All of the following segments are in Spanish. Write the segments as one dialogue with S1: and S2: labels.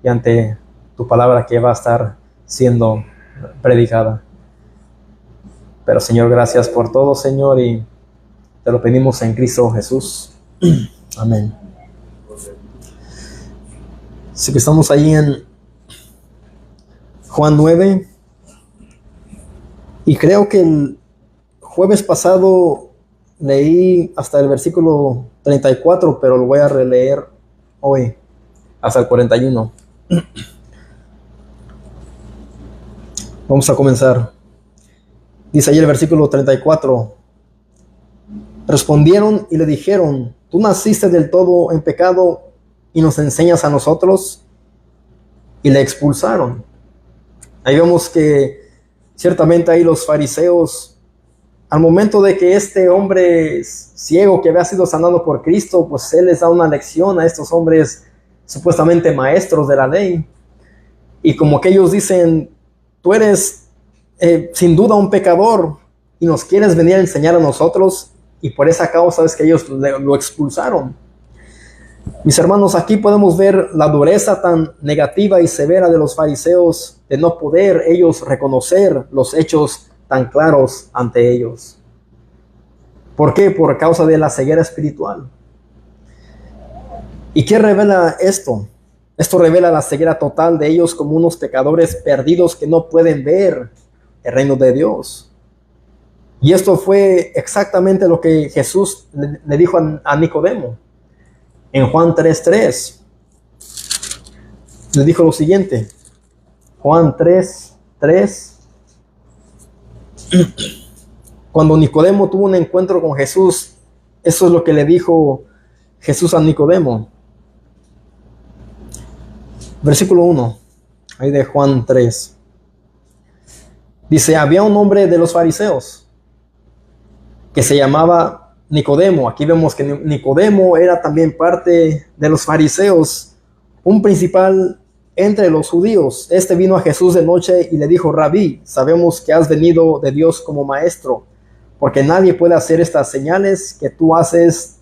S1: y ante tu palabra que va a estar siendo predicada. Pero Señor, gracias por todo, Señor, y te lo pedimos en Cristo Jesús. Amén. Así que estamos ahí en Juan 9. Y creo que el jueves pasado leí hasta el versículo 34, pero lo voy a releer hoy hasta el 41. Vamos a comenzar. Dice ahí el versículo 34. Respondieron y le dijeron: ¿tú naciste del todo en pecado y nos enseñas a nosotros? Y le expulsaron. Ahí vemos que ciertamente ahí los fariseos, al momento de que este hombre ciego que había sido sanado por Cristo, pues él les da una lección a estos hombres supuestamente maestros de la ley. Y como que ellos dicen: tú eres sin duda un pecador y nos quieres venir a enseñar a nosotros, y por esa causa es que ellos lo expulsaron. Mis hermanos, aquí podemos ver la dureza tan negativa y severa de los fariseos de no poder ellos reconocer los hechos tan claros ante ellos. ¿Por qué? Por causa de la ceguera espiritual. ¿Y qué revela esto? Esto revela la ceguera total de ellos como unos pecadores perdidos que no pueden ver el reino de Dios. Y esto fue exactamente lo que Jesús le dijo a Nicodemo. En Juan 3:3 le dijo lo siguiente. Juan 3:3. Cuando Nicodemo tuvo un encuentro con Jesús, eso es lo que le dijo Jesús a Nicodemo. Versículo 1, ahí de Juan 3. Dice: había un hombre de los fariseos que se llamaba Nicodemo. Aquí vemos que Nicodemo era también parte de los fariseos, un principal entre los judíos. Este vino a Jesús de noche y le dijo: Rabí, sabemos que has venido de Dios como maestro, porque nadie puede hacer estas señales que tú haces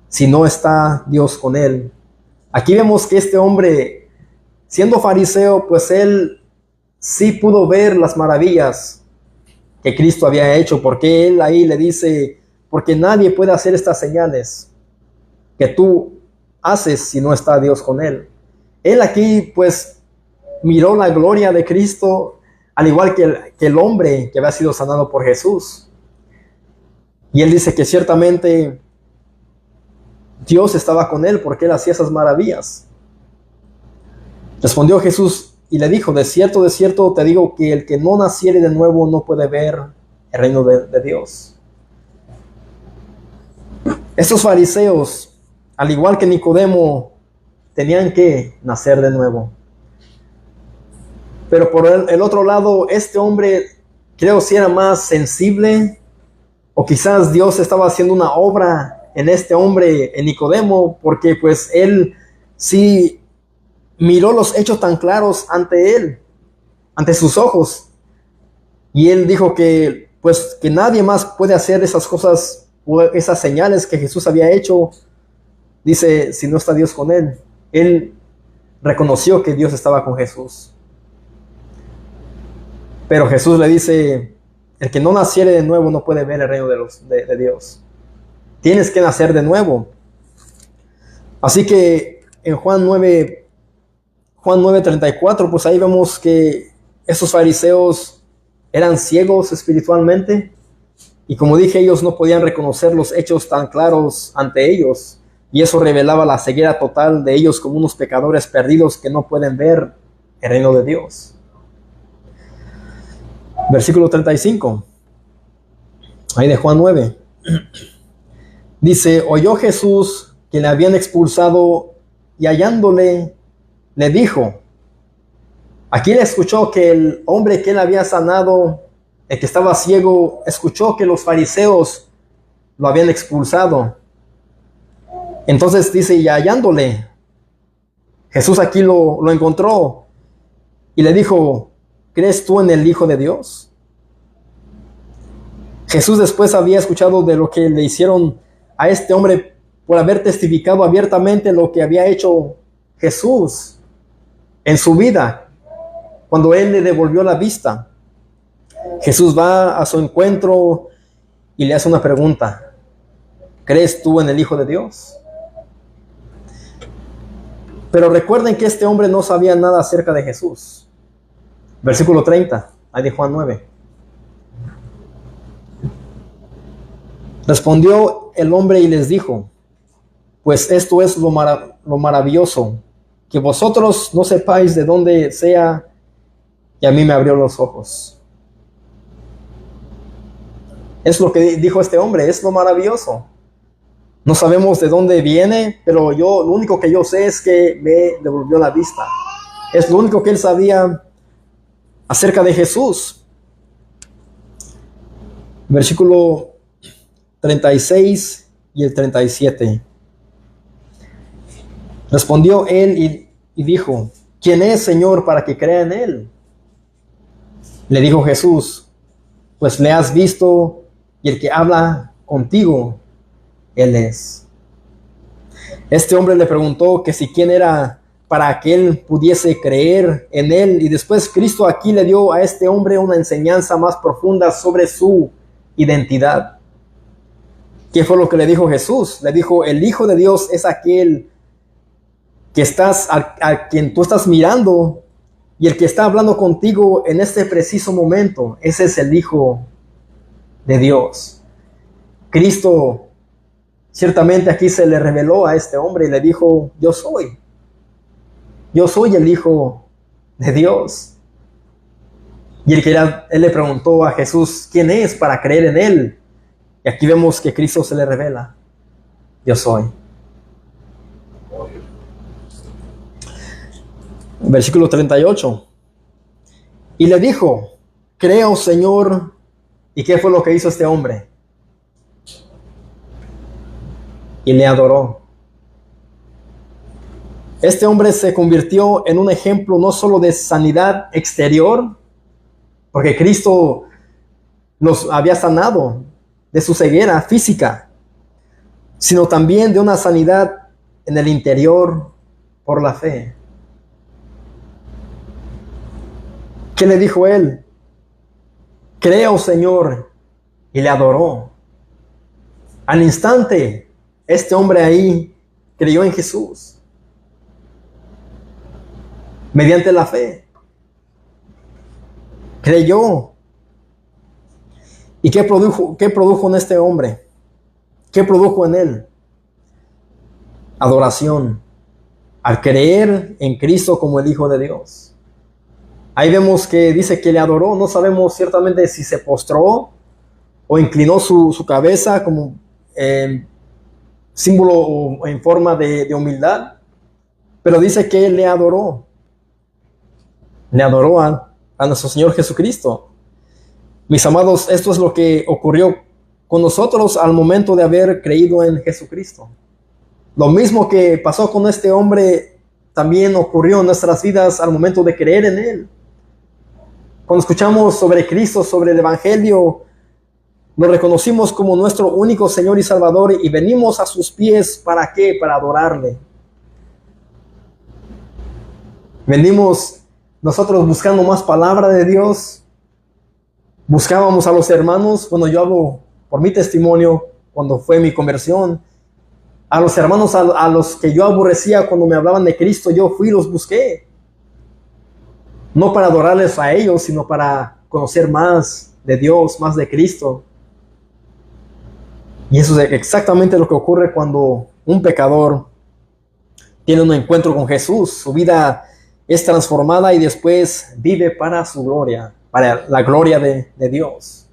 S1: si no está Dios con él. Aquí vemos que este hombre, siendo fariseo, pues él sí pudo ver las maravillas que Cristo había hecho, porque él ahí le dice: porque nadie puede hacer estas señales que tú haces si no está Dios con él. Él aquí pues miró la gloria de Cristo, al igual que el hombre que había sido sanado por Jesús. Y él dice que ciertamente Dios estaba con él porque él hacía esas maravillas. Respondió Jesús y le dijo: de cierto te digo que el que no naciere de nuevo no puede ver el reino de Dios. Estos fariseos, al igual que Nicodemo, tenían que nacer de nuevo. Pero por el otro lado, este hombre, creo si era más sensible, o quizás Dios estaba haciendo una obra en este hombre, en Nicodemo, porque pues él sí miró los hechos tan claros ante él, ante sus ojos. Y él dijo que pues que nadie más puede hacer esas cosas o esas señales que Jesús había hecho, dice, si no está Dios con él. Él reconoció que Dios estaba con Jesús. Pero Jesús le dice: el que no naciere de nuevo no puede ver el reino de Dios. Tienes que nacer de nuevo. Así que en Juan 9:34, pues ahí vemos que esos fariseos eran ciegos espiritualmente. Y como dije, ellos no podían reconocer los hechos tan claros ante ellos. Y eso revelaba la ceguera total de ellos como unos pecadores perdidos que no pueden ver el reino de Dios. Versículo 35. Ahí de Juan 9. Dice: oyó Jesús que le habían expulsado y hallándole, le dijo. Aquí le escuchó que el hombre que él había sanado, el que estaba ciego, escuchó que los fariseos lo habían expulsado. Entonces dice: y hallándole, Jesús aquí lo encontró y le dijo: ¿crees tú en el Hijo de Dios? Jesús después había escuchado de lo que le hicieron a este hombre por haber testificado abiertamente lo que había hecho Jesús. en su vida, cuando él le devolvió la vista, Jesús va a su encuentro y le hace una pregunta: ¿crees tú en el Hijo de Dios? Pero recuerden que este hombre no sabía nada acerca de Jesús. Versículo 30, ahí de Juan 9. Respondió el hombre y les dijo: pues esto es lo maravilloso, que vosotros no sepáis de dónde sea, y a mí me abrió los ojos. Es lo que dijo este hombre, es lo maravilloso. No sabemos de dónde viene, pero lo único que yo sé es que me devolvió la vista. Es lo único que él sabía acerca de Jesús. Versículo 36 y el 37. Respondió él y dijo: ¿quién es, Señor, para que crea en él? Le dijo Jesús: pues le has visto, y el que habla contigo, él es. Este hombre le preguntó que si quién era para que él pudiese creer en él, y después Cristo aquí le dio a este hombre una enseñanza más profunda sobre su identidad. ¿Qué fue lo que le dijo Jesús? Le dijo: el Hijo de Dios es aquel que a quien tú estás mirando, y el que está hablando contigo en este preciso momento, ese es el Hijo de Dios. Cristo ciertamente aquí se le reveló a este hombre y le dijo: yo soy el Hijo de Dios. Y él le preguntó a Jesús: ¿quién es para creer en él? Y aquí vemos que Cristo se le revela: yo soy. Versículo 38. Y le dijo: creo, Señor. ¿Y qué fue lo que hizo este hombre? Y le adoró. Este hombre se convirtió en un ejemplo no solo de sanidad exterior, porque Cristo los había sanado de su ceguera física, sino también de una sanidad en el interior por la fe. ¿Qué le dijo él? Creo, Señor. Y le adoró. Al instante, este hombre ahí creyó en Jesús mediante la fe. Creyó. ¿Y qué produjo en este hombre? ¿Qué produjo en él? Adoración. Al creer en Cristo como el Hijo de Dios. Ahí vemos que dice que le adoró. No sabemos ciertamente si se postró o inclinó su cabeza como símbolo o en forma de humildad. Pero dice que él le adoró. Le adoró a nuestro Señor Jesucristo. Mis amados, esto es lo que ocurrió con nosotros al momento de haber creído en Jesucristo. Lo mismo que pasó con este hombre también ocurrió en nuestras vidas al momento de creer en él. Cuando escuchamos sobre Cristo, sobre el Evangelio, lo reconocimos como nuestro único Señor y Salvador y venimos a sus pies. ¿Para qué? Para adorarle. Venimos nosotros buscando más palabra de Dios. Buscábamos a los hermanos. Bueno, yo hablo por mi testimonio cuando fue mi conversión. A los hermanos a los que yo aborrecía cuando me hablaban de Cristo, yo fui y los busqué. No para adorarles a ellos, sino para conocer más de Dios, más de Cristo. Y eso es exactamente lo que ocurre cuando un pecador tiene un encuentro con Jesús. Su vida es transformada y después vive para su gloria, para la gloria de Dios.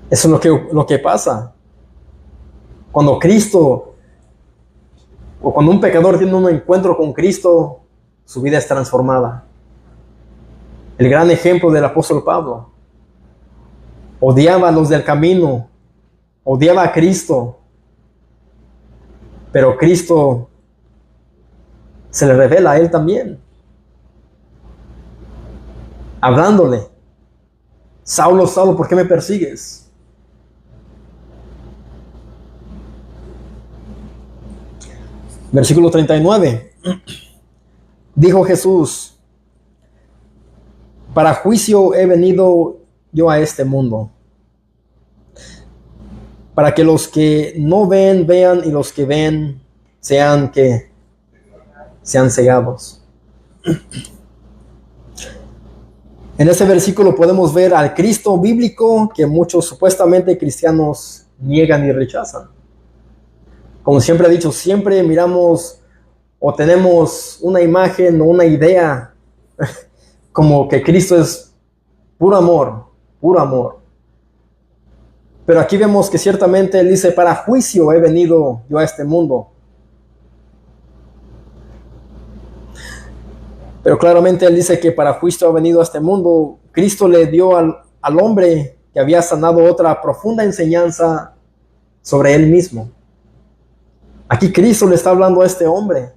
S1: Eso es lo que pasa. Cuando Cristo, o cuando un pecador tiene un encuentro con Cristo, su vida es transformada. El gran ejemplo del apóstol Pablo. Odiaba a los del camino, odiaba a Cristo, pero Cristo se le revela a él también, hablándole: Saulo, Saulo, ¿por qué me persigues? Versículo 39. Dijo Jesús: para juicio he venido yo a este mundo, para que los que no ven, vean, y los que ven, sean cegados. En este versículo podemos ver al Cristo bíblico que muchos supuestamente cristianos niegan y rechazan. Como siempre he dicho, siempre miramos o tenemos una imagen o una idea como que Cristo es puro amor, puro amor. Pero aquí vemos que ciertamente Él dice: para juicio he venido yo a este mundo. Pero claramente Él dice que para juicio ha venido a este mundo. Cristo le dio al hombre que había sanado otra profunda enseñanza sobre Él mismo. Aquí Cristo le está hablando a este hombre: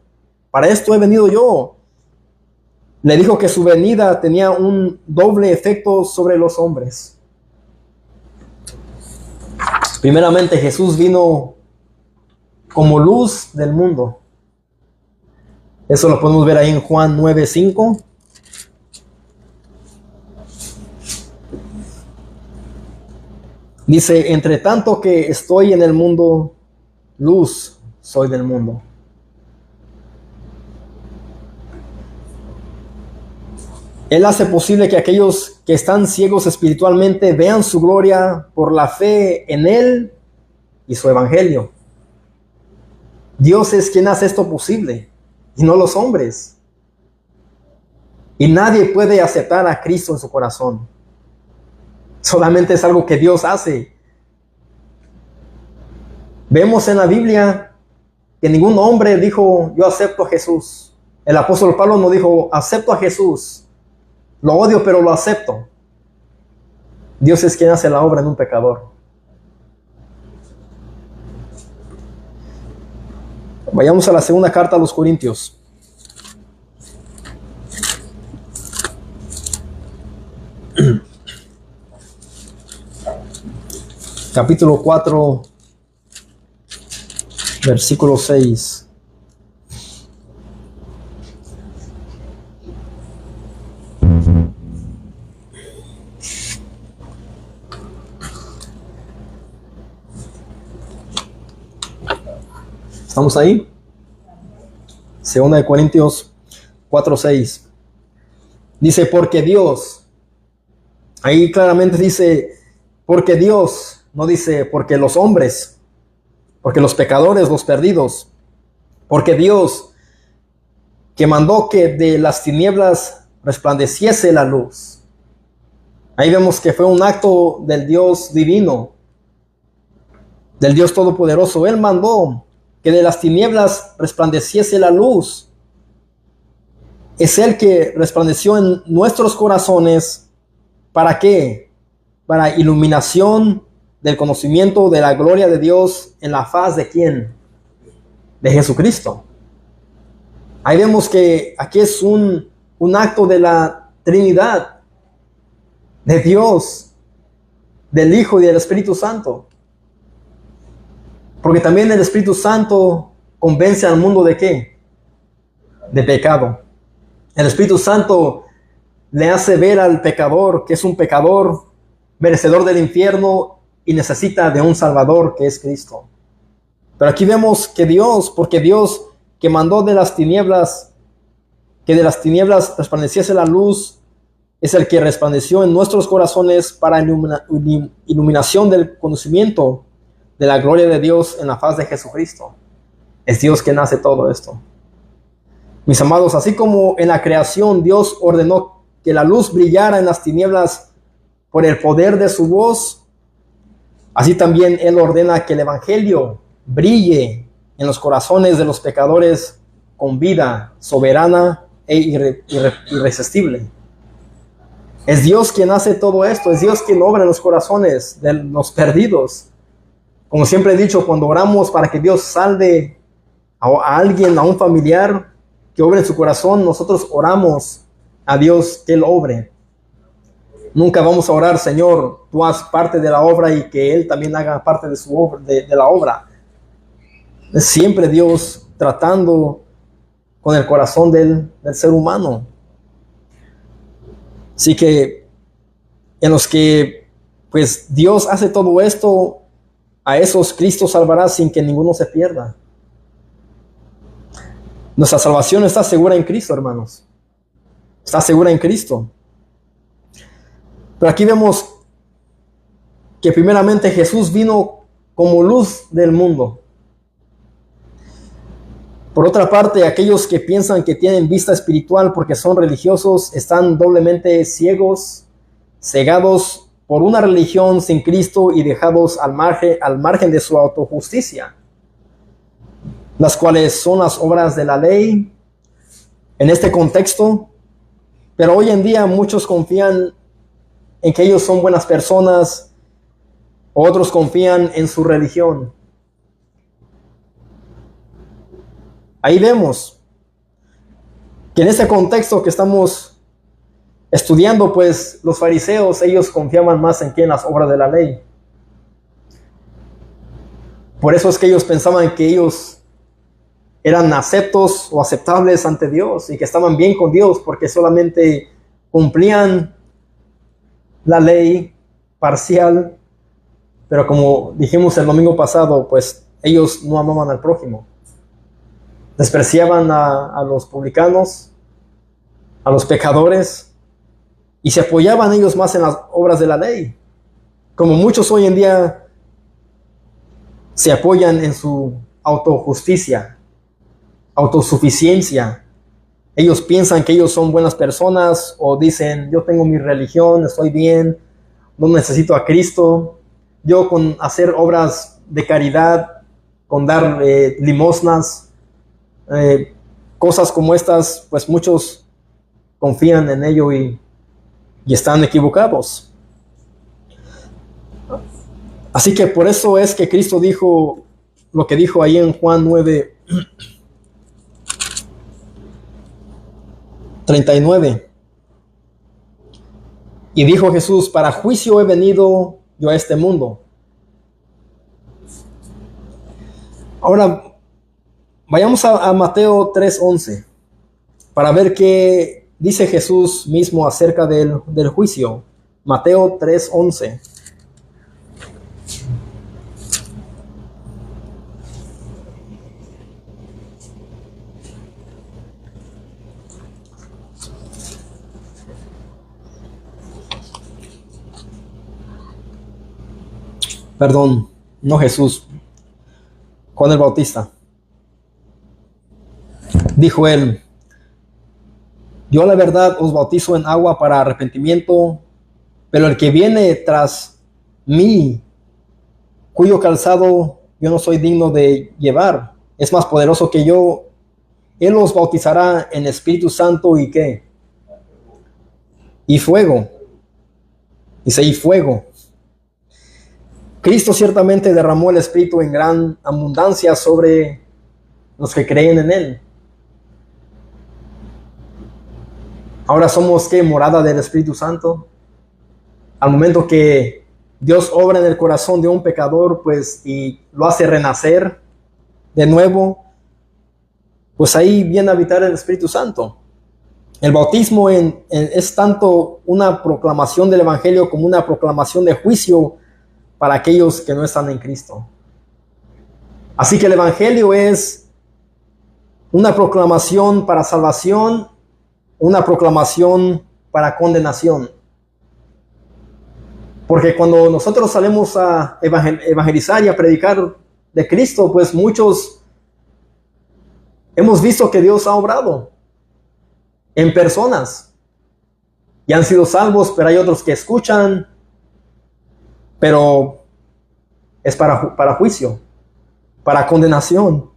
S1: para esto he venido yo. Le dijo que su venida tenía un doble efecto sobre los hombres. Primeramente, Jesús vino como luz del mundo. Eso lo podemos ver ahí en Juan 9:5. Dice: entre tanto que estoy en el mundo, luz soy del mundo. Él hace posible que aquellos que están ciegos espiritualmente vean su gloria por la fe en Él y su evangelio. Dios es quien hace esto posible, y no los hombres. Y nadie puede aceptar a Cristo en su corazón. Solamente es algo que Dios hace. Vemos en la Biblia que ningún hombre dijo: yo acepto a Jesús. El apóstol Pablo no dijo: acepto a Jesús. Lo odio, pero lo acepto. Dios es quien hace la obra en un pecador. Vayamos a la segunda carta a los Corintios. Capítulo 4, versículo 6. ¿Estamos ahí? Segunda de Corintios 4:6. Dice: porque Dios. Ahí claramente dice: porque Dios. No dice porque los hombres, porque los pecadores, los perdidos. Porque Dios, que mandó que de las tinieblas resplandeciese la luz. Ahí vemos que fue un acto del Dios divino, del Dios todopoderoso. Él mandó que de las tinieblas resplandeciese la luz. Es Él que resplandeció en nuestros corazones. ¿Para qué? Para iluminación del conocimiento de la gloria de Dios en la faz de ¿quién? De Jesucristo. Ahí vemos que aquí es un acto de la Trinidad, de Dios, del Hijo y del Espíritu Santo. Porque también el Espíritu Santo convence al mundo ¿de qué? De pecado. El Espíritu Santo le hace ver al pecador que es un pecador, merecedor del infierno y necesita de un Salvador que es Cristo. Pero aquí vemos que Dios, porque Dios que mandó de las tinieblas, que de las tinieblas resplandeciese la luz, es el que resplandeció en nuestros corazones para iluminación del conocimiento de la gloria de Dios en la faz de Jesucristo. Es Dios quien hace todo esto. Mis amados, así como en la creación Dios ordenó que la luz brillara en las tinieblas por el poder de su voz, así también Él ordena que el Evangelio brille en los corazones de los pecadores con vida soberana e irresistible. Es Dios quien hace todo esto. Es Dios quien obra en los corazones de los perdidos. Como siempre he dicho, cuando oramos para que Dios salve a alguien, a un familiar que obre en su corazón, nosotros oramos a Dios que Él obre. Nunca vamos a orar: Señor, tú haz parte de la obra y que Él también haga parte de su obra, de la obra. Es siempre Dios tratando con el corazón del ser humano. Así que en los que pues Dios hace todo esto, a esos Cristo salvará sin que ninguno se pierda. Nuestra salvación está segura en Cristo, hermanos. Está segura en Cristo. Pero aquí vemos que primeramente Jesús vino como luz del mundo. Por otra parte, aquellos que piensan que tienen vista espiritual porque son religiosos están doblemente ciegos, cegados por una religión sin Cristo y dejados al margen de su autojusticia, las cuales son las obras de la ley en este contexto. Pero hoy en día muchos confían en que ellos son buenas personas, otros confían en su religión. Ahí vemos que en este contexto que estamos estudiando, pues los fariseos, ellos confiaban más en las obras de la ley. Por eso es que ellos pensaban que ellos eran aceptos o aceptables ante Dios y que estaban bien con Dios porque solamente cumplían la ley parcial, pero como dijimos el domingo pasado, pues ellos no amaban al prójimo. Despreciaban a los publicanos, a los pecadores, y se apoyaban ellos más en las obras de la ley. Como muchos hoy en día se apoyan en su autojusticia, autosuficiencia. Ellos piensan que ellos son buenas personas o dicen, yo tengo mi religión, estoy bien, no necesito a Cristo. Yo con hacer obras de caridad, con dar limosnas, cosas como estas, pues muchos confían en ello y están equivocados. Así que por eso es que Cristo dijo lo que dijo ahí en Juan 9:39. Y dijo Jesús, para juicio he venido yo a este mundo. Ahora, vayamos a Mateo 3:11 para ver qué dice Jesús mismo acerca del juicio. Mateo 3:11. Perdón, no Jesús, Juan el Bautista. Dijo él, yo a la verdad os bautizo en agua para arrepentimiento, pero el que viene tras mí, cuyo calzado yo no soy digno de llevar, es más poderoso que yo. Él os bautizará en Espíritu Santo y ¿qué? Y fuego. Dice, y fuego. Cristo ciertamente derramó el Espíritu en gran abundancia sobre los que creen en Él. Ahora somos, ¿qué? Morada del Espíritu Santo. Al momento que Dios obra en el corazón de un pecador, pues, y lo hace renacer de nuevo, pues ahí viene a habitar el Espíritu Santo. El bautismo es tanto una proclamación del Evangelio como una proclamación de juicio para aquellos que no están en Cristo. Así que el Evangelio es una proclamación para salvación, una proclamación para condenación. Porque cuando nosotros salimos a evangelizar y a predicar de Cristo, pues muchos hemos visto que Dios ha obrado en personas y han sido salvos, pero hay otros que escuchan, pero es para juicio, para condenación.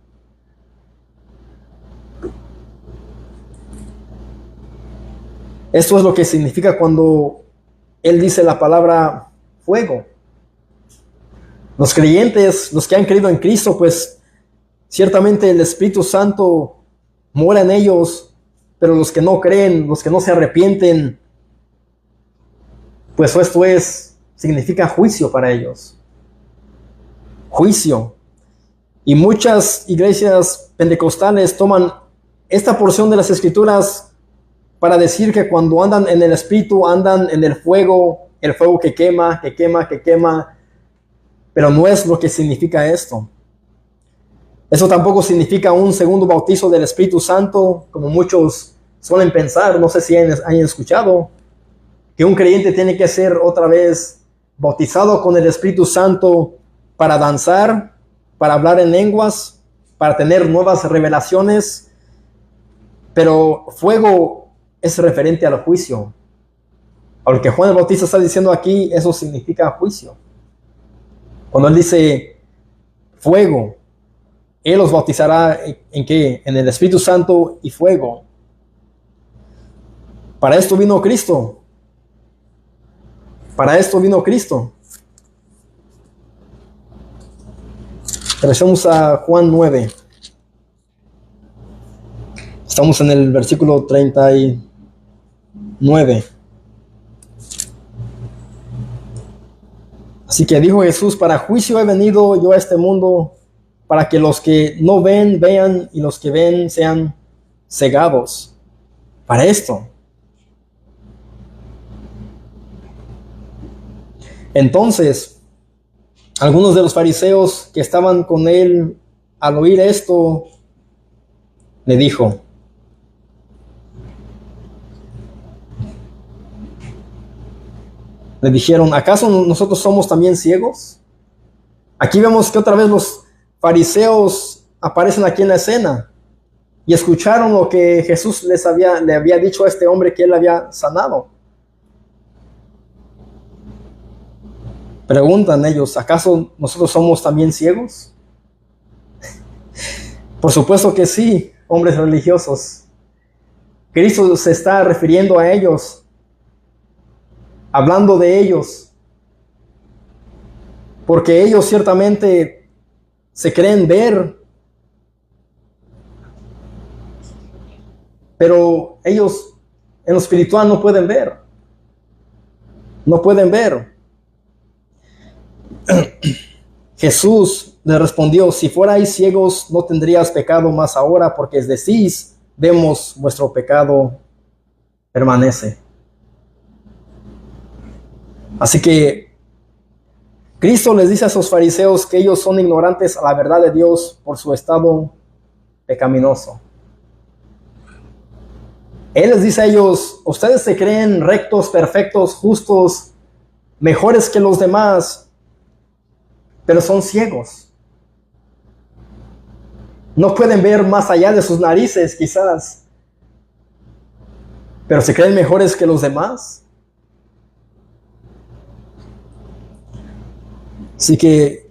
S1: Esto es lo que significa cuando Él dice la palabra fuego. Los creyentes, los que han creído en Cristo, pues ciertamente el Espíritu Santo mora en ellos, pero los que no creen, los que no se arrepienten, pues esto significa juicio para ellos. Juicio. Y muchas iglesias pentecostales toman esta porción de las Escrituras para decir que cuando andan en el Espíritu, andan en el fuego que quema, que quema, que quema, pero no es lo que significa esto. Eso tampoco significa un segundo bautizo del Espíritu Santo, como muchos suelen pensar. No sé si hayan escuchado que un creyente tiene que ser otra vez bautizado con el Espíritu Santo para danzar, para hablar en lenguas, para tener nuevas revelaciones. Pero fuego es referente al juicio. A lo que Juan el Bautista está diciendo aquí, eso significa juicio. Cuando él dice fuego, él los bautizará ¿en qué? En el Espíritu Santo y fuego. Para esto vino Cristo. Para esto vino Cristo. Regresamos a Juan 9. Estamos en el versículo 39. Así que dijo Jesús: para juicio he venido yo a este mundo, para que los que no ven, vean, y los que ven sean cegados. Para esto. Entonces, algunos de los fariseos que estaban con él, al oír esto, le dijeron: ¿acaso nosotros somos también ciegos? Aquí vemos que otra vez los fariseos aparecen aquí en la escena y escucharon lo que Jesús le había dicho a este hombre que él había sanado. Preguntan ellos: ¿acaso nosotros somos también ciegos? Por supuesto que sí, hombres religiosos. Cristo se está refiriendo a ellos, hablando de ellos, porque ellos ciertamente se creen ver, pero ellos en lo espiritual no pueden ver. No pueden ver. Jesús le respondió: si fuerais ciegos no tendrías pecado, mas ahora porque decís vemos, vuestro pecado permanece. Así que Cristo les dice a esos fariseos que ellos son ignorantes a la verdad de Dios por su estado pecaminoso. Él les dice a ellos: ustedes se creen rectos, perfectos, justos, mejores que los demás, pero son ciegos. No pueden ver más allá de sus narices, quizás, pero se creen mejores que los demás. Así que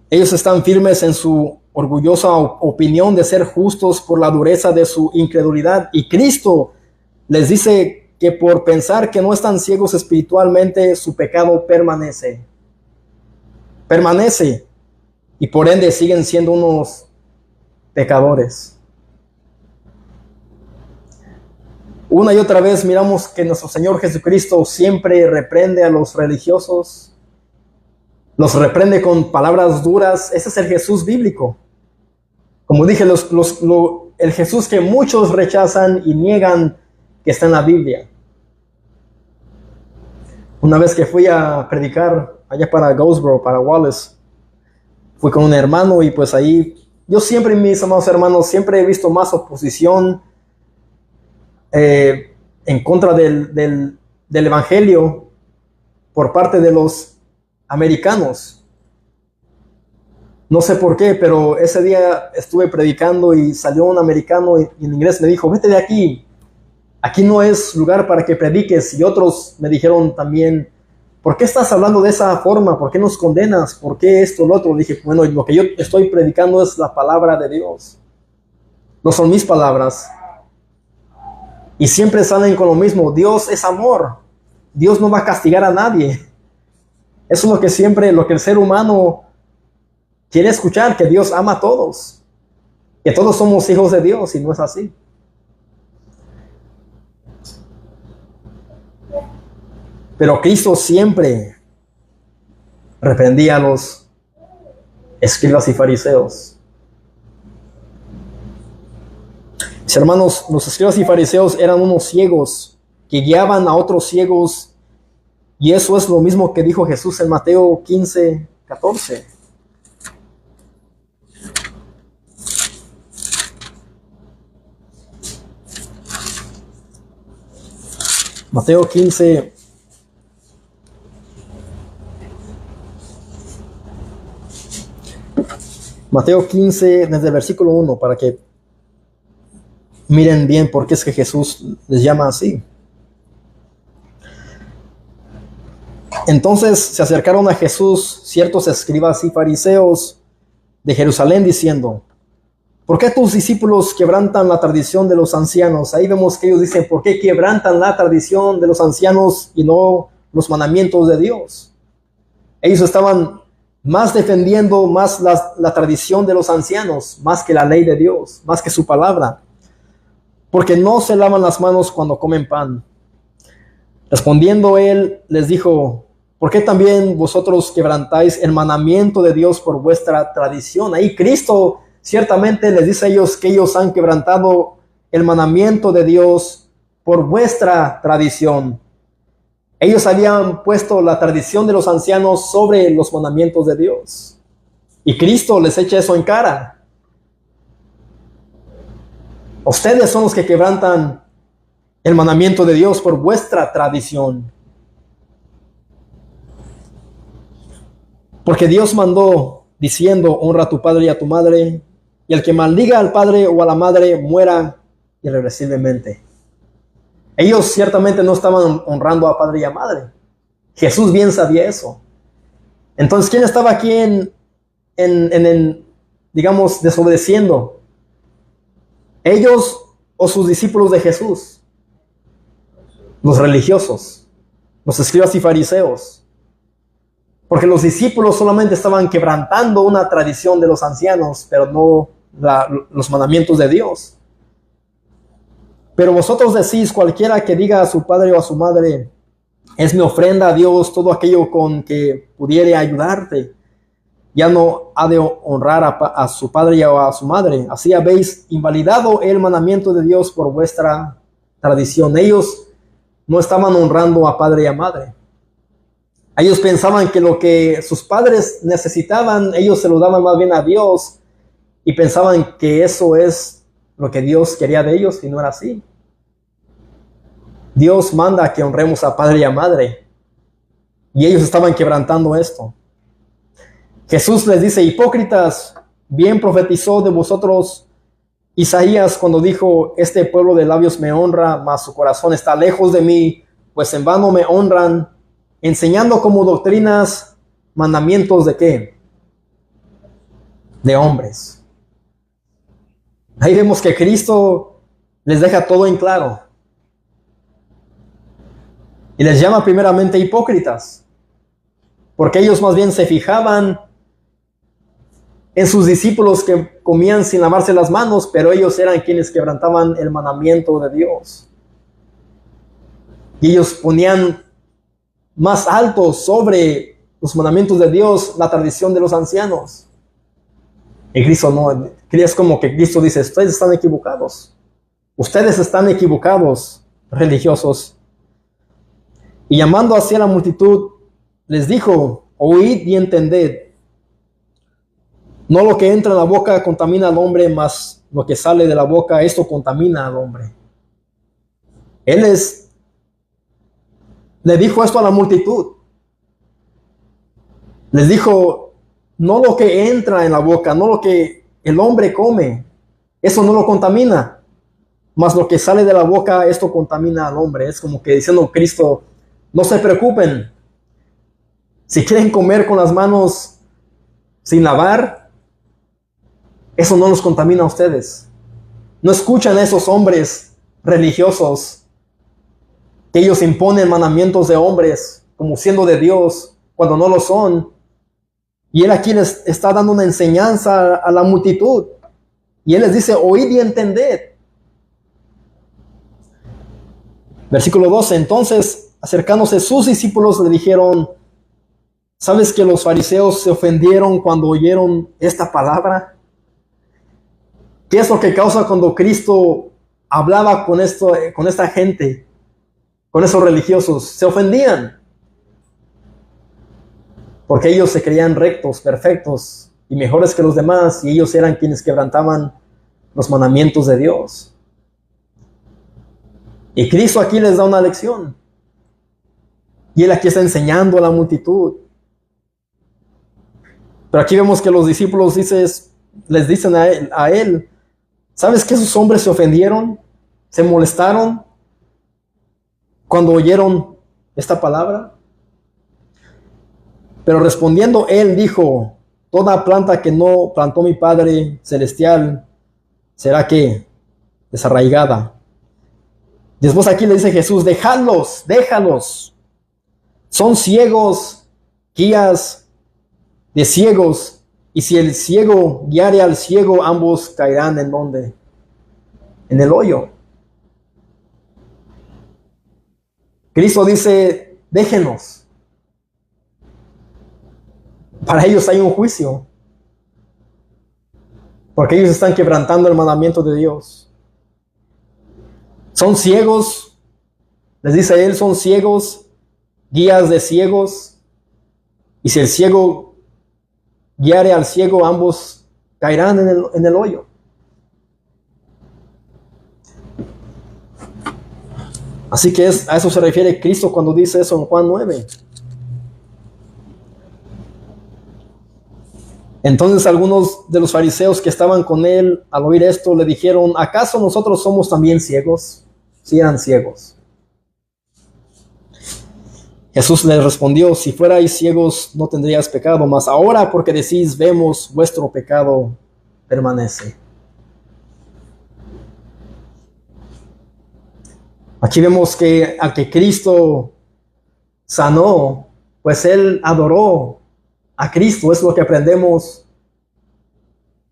S1: ellos están firmes en su orgullosa opinión de ser justos por la dureza de su incredulidad. Y Cristo les dice que por pensar que no están ciegos espiritualmente, su pecado permanece. Permanece. Y por ende siguen siendo unos pecadores. Una y otra vez miramos que nuestro Señor Jesucristo siempre reprende a los religiosos. Los reprende con palabras duras. Ese es el Jesús bíblico. Como dije, el Jesús que muchos rechazan y niegan que está en la Biblia. Una vez que fui a predicar allá para Goldsboro, para Wallace, fui con un hermano y pues ahí, yo siempre, mis amados hermanos, siempre he visto más oposición en contra del evangelio por parte de los americanos. No sé por qué, pero ese día estuve predicando y salió un americano y en inglés me dijo: vete de aquí, aquí no es lugar para que prediques. Y otros me dijeron también: ¿por qué estás hablando de esa forma? ¿Por qué nos condenas? ¿Por qué esto, lo otro? Le dije: bueno, lo que yo estoy predicando es la palabra de Dios, no son mis palabras. Y siempre salen con lo mismo: Dios es amor, Dios no va a castigar a nadie. Eso es lo que siempre, lo que el ser humano quiere escuchar, que Dios ama a todos, que todos somos hijos de Dios, y no es así. Pero Cristo siempre reprendía a los escribas y fariseos. Mis hermanos, los escribas y fariseos eran unos ciegos que guiaban a otros ciegos, y eso es lo mismo que dijo Jesús en Mateo 15:14. Mateo 15. Mateo 15, desde el versículo 1, para que miren bien por qué es que Jesús les llama así. Entonces se acercaron a Jesús ciertos escribas y fariseos de Jerusalén diciendo: ¿por qué tus discípulos quebrantan la tradición de los ancianos? Ahí vemos que ellos dicen: ¿por qué quebrantan la tradición de los ancianos y no los mandamientos de Dios? Ellos estaban más defendiendo más la tradición de los ancianos, más que la ley de Dios, más que su palabra, porque no se lavan las manos cuando comen pan. Respondiendo él, les dijo: ¿por qué también vosotros quebrantáis el mandamiento de Dios por vuestra tradición? Ahí Cristo ciertamente les dice a ellos que ellos han quebrantado el mandamiento de Dios por vuestra tradición. Ellos habían puesto la tradición de los ancianos sobre los mandamientos de Dios. Y Cristo les echa eso en cara. Ustedes son los que quebrantan el mandamiento de Dios por vuestra tradición. Porque Dios mandó diciendo: honra a tu padre y a tu madre, y el que maldiga al padre o a la madre muera irreversiblemente. Ellos ciertamente no estaban honrando a padre y a madre. Jesús bien sabía eso. Entonces, ¿quién estaba aquí digamos, desobedeciendo? ¿Ellos o sus discípulos de Jesús? Los religiosos, los escribas y fariseos. Porque los discípulos solamente estaban quebrantando una tradición de los ancianos, pero no los mandamientos de Dios. Pero vosotros decís: cualquiera que diga a su padre o a su madre: es mi ofrenda a Dios, todo aquello con que pudiere ayudarte, ya no ha de honrar a su padre o a su madre. Así habéis invalidado el mandamiento de Dios por vuestra tradición. Ellos no estaban honrando a padre y a madre. Ellos pensaban que lo que sus padres necesitaban, ellos se lo daban más bien a Dios, y pensaban que eso es lo que Dios quería de ellos, y no era así. Dios manda que honremos a padre y a madre, y ellos estaban quebrantando esto. Jesús les dice: hipócritas, bien profetizó de vosotros Isaías cuando dijo: este pueblo de labios me honra, mas su corazón está lejos de mí, pues en vano me honran, enseñando como doctrinas mandamientos de ¿qué? De hombres. Ahí vemos que Cristo les deja todo en claro. Y les llama primeramente hipócritas, porque ellos más bien se fijaban en sus discípulos que comían sin lavarse las manos, pero ellos eran quienes quebrantaban el mandamiento de Dios. Y ellos ponían más alto sobre los mandamientos de Dios la tradición de los ancianos. Y Cristo no, es como que Cristo dice: ustedes están equivocados. Ustedes están equivocados, religiosos. Y llamando hacia la multitud, les dijo: oíd y entended. No lo que entra en la boca contamina al hombre, mas lo que sale de la boca, esto contamina al hombre. Él le dijo esto a la multitud. Les dijo: no lo que entra en la boca, no lo que el hombre come, eso no lo contamina, mas lo que sale de la boca, esto contamina al hombre. Es como que diciendo Cristo: no se preocupen. Si quieren comer con las manos sin lavar, eso no los contamina a ustedes. No escuchan a esos hombres religiosos que ellos imponen mandamientos de hombres como siendo de Dios cuando no lo son. Y Él aquí les está dando una enseñanza a la multitud. Y Él les dice: oíd y entended. Versículo 12. Entonces, acercándose sus discípulos, le dijeron: ¿sabes que los fariseos se ofendieron cuando oyeron esta palabra? ¿Qué es lo que causa cuando Cristo hablaba con esta gente, con esos religiosos, se ofendían. Porque ellos se creían rectos, perfectos y mejores que los demás, y ellos eran quienes quebrantaban los mandamientos de Dios. Y Cristo aquí les da una lección. Y Él aquí está enseñando a la multitud. Pero aquí vemos que los discípulos les dicen a él, ¿sabes que esos hombres se ofendieron? ¿Se molestaron cuando oyeron esta palabra? Pero respondiendo Él dijo, toda planta que no plantó mi Padre Celestial será que desarraigada. Después aquí le dice Jesús, déjalos. Son ciegos, guías de ciegos. Y si el ciego guiare al ciego, ambos caerán ¿en dónde? En el hoyo. Cristo dice, déjenos. Para ellos hay un juicio. Porque ellos están quebrantando el mandamiento de Dios. Son ciegos. Les dice Él, son ciegos, guías de ciegos. Y si el ciego guiare al ciego, ambos caerán en el hoyo. Así que a eso se refiere Cristo cuando dice eso en Juan 9. Entonces algunos de los fariseos que estaban con él al oír esto le dijeron, ¿acaso nosotros somos también ciegos? Sí, eran ciegos. Jesús les respondió, si fuerais ciegos no tendríais pecado, mas ahora porque decís vemos, vuestro pecado permanece. Aquí vemos que al que Cristo sanó, pues Él adoró a Cristo. Es lo que aprendemos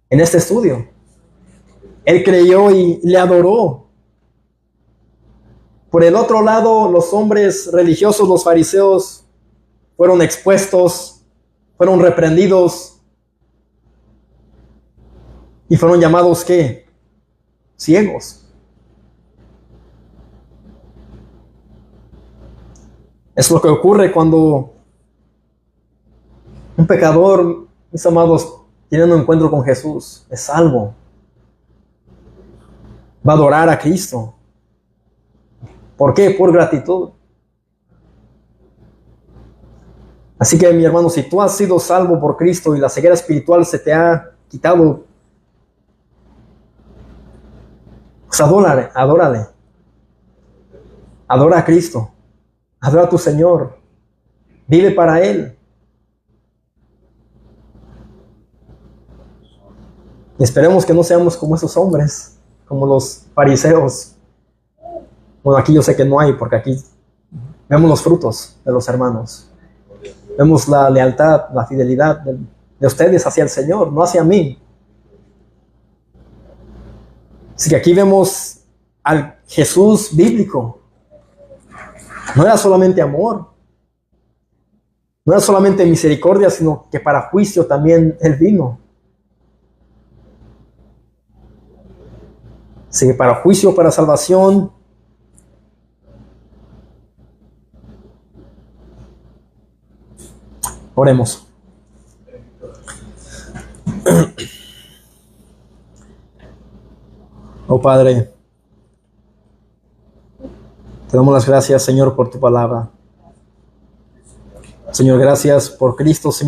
S1: en este estudio. Él creyó y le adoró. Por el otro lado, los hombres religiosos, los fariseos, fueron expuestos, fueron reprendidos y fueron llamados ¿qué? Ciegos. Es lo que ocurre cuando un pecador, mis amados, tiene un encuentro con Jesús, es salvo. Va a adorar a Cristo. ¿Por qué? Por gratitud. Así que, mi hermano, si tú has sido salvo por Cristo y la ceguera espiritual se te ha quitado, pues adórale. Adora a Cristo. Adora a tu Señor. Vive para Él. Y esperemos que no seamos como esos hombres, como los fariseos. Bueno, aquí yo sé que no hay, porque aquí vemos los frutos de los hermanos. Vemos la lealtad, la fidelidad de ustedes hacia el Señor, no hacia mí. Así que aquí vemos al Jesús bíblico. No era solamente amor, no era solamente misericordia, sino que para juicio también Él vino. Así que para juicio, para salvación. Oremos. Oh Padre, te damos las gracias, Señor, por tu palabra. Señor, gracias por Cristo, Señor.